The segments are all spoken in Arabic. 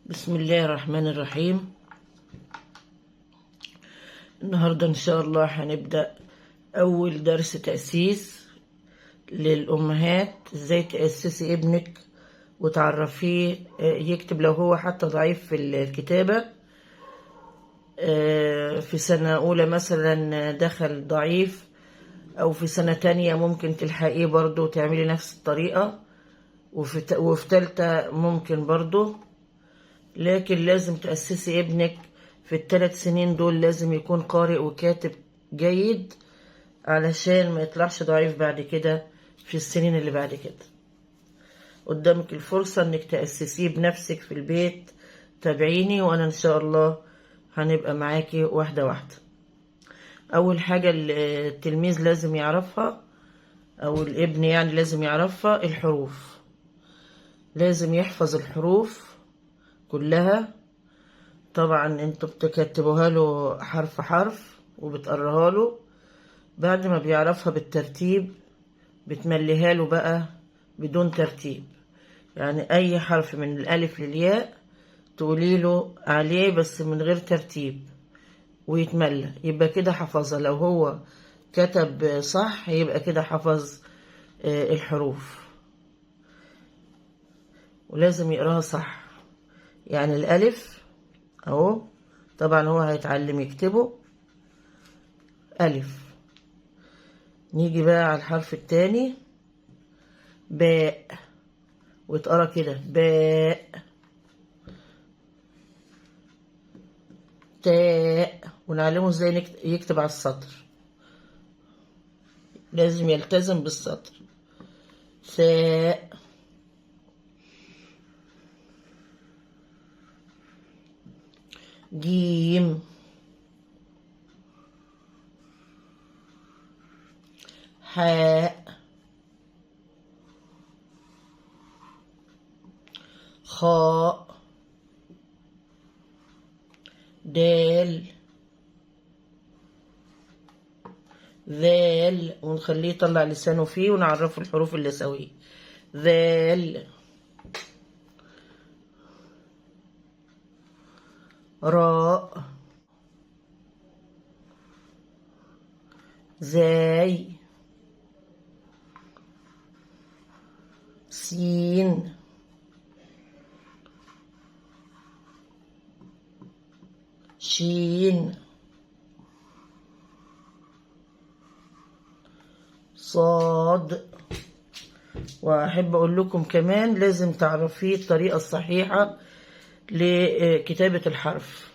بسم الله الرحمن الرحيم. النهاردة إن شاء الله هنبدأ أول درس تأسيس للأمهات. إزاي تأسسي ابنك وتعرفيه يكتب لو هو حتى ضعيف في الكتابة. في سنة أولى مثلا دخل ضعيف، أو في سنة تانية ممكن تلحقيه برضو تعملي نفس الطريقة، وفي تالتة ممكن برضو. لكن لازم تأسسي ابنك في الثلاث سنين دول، لازم يكون قارئ وكاتب جيد علشان ما يطلعش ضعيف بعد كده في السنين اللي بعد كده. قدامك الفرصة انك تأسسيه بنفسك في البيت. تابعيني وانا ان شاء الله هنبقى معاكي واحدة واحدة. اول حاجة التلميذ لازم يعرفها، او الابن يعني لازم يعرفها، الحروف. لازم يحفظ الحروف كلها. طبعا انتوا بتكتبوها له حرف حرف وبتقرها له. بعد ما بيعرفها بالترتيب بتمليها له بقى بدون ترتيب، يعني اي حرف من الالف للياء تقولي له عليه بس من غير ترتيب ويتملى، يبقى كده حفظها. لو هو كتب صح يبقى كده حفظ الحروف. ولازم يقراها صح، يعني الالف اهو. طبعا هو هيتعلم يكتبه ألف. نيجي بقى على الحرف التاني، باء، واتقرا كده باء. تاء، ونعلمه ازاي يكتب على السطر، لازم يلتزم بالسطر. ثاء، جيم، حاء، خاء، دال، ذال، ونخليه يطلع لسانه فيه ونعرفه الحروف اللي سويه. ذال، راء، زاي، سين، شين، صاد. واحب اقول لكم كمان لازم تعرفيه الطريقة الصحيحة لكتابة الحرف.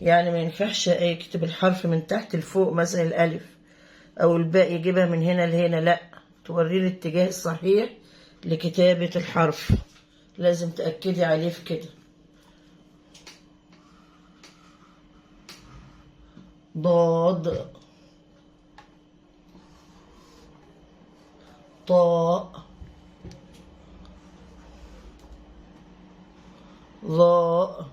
يعني ما ينفعش يكتب الحرف من تحت لفوق، مثلا الالف او الباء يجيبها من هنا لهنا، لا، توريه الاتجاه الصحيح لكتابة الحرف. لازم تأكدي عليه في كده. ضاد، طاء، ظاء،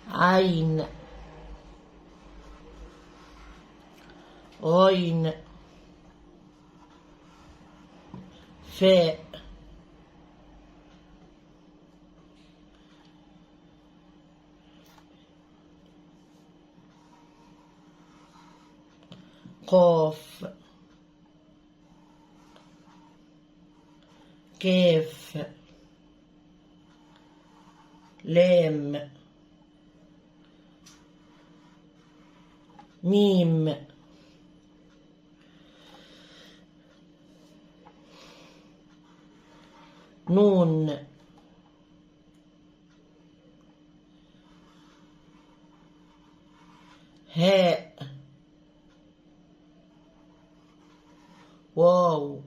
عين، غين، فاء، قاف، كاف، لام، ميم، نون، هاء، واو،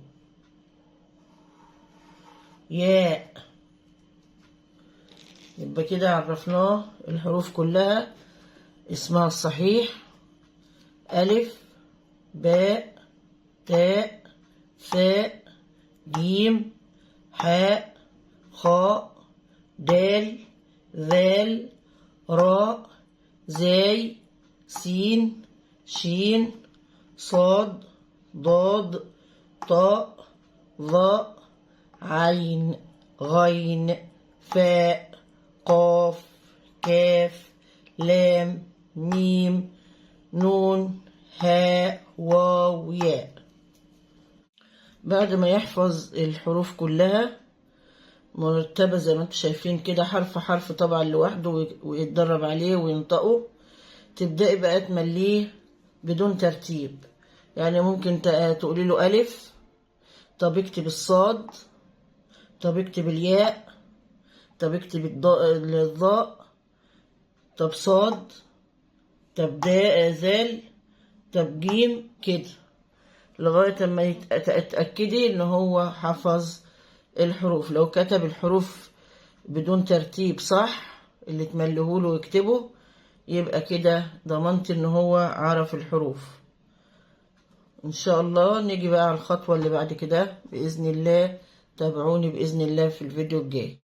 ياء. يبقى كده عرفناه الحروف كلها اسمها الصحيح: ألف، باء، تاء، ثاء، جيم، حاء، خاء، دال، ذال، راء، زاي، سين، شين، صاد، ضاد، طاء، ظاء، عين. غين فاء قاف كاف لام ميم نون هاء واو ياء. بعد ما يحفظ الحروف كلها مرتبة زي ما انتم شايفين كده، حرف حرف طبعا لوحده ويتدرب عليه وينطقه، تبدأي بقى تمليه بدون ترتيب. يعني ممكن تقولي له ألف، طب اكتب الصاد، طب اكتب الياء، طب اكتب الضاء، طب صاد، طب ذال، طب جيم كده، لغاية ما تتأكدي ان هو حفظ الحروف. لو كتب الحروف بدون ترتيب صح اللي تملهوله ويكتبه، يبقى كده ضمنت ان هو عرف الحروف. ان شاء الله نيجي بقى على الخطوة اللي بعد كده بإذن الله. تابعوني بإذن الله في الفيديو الجاي.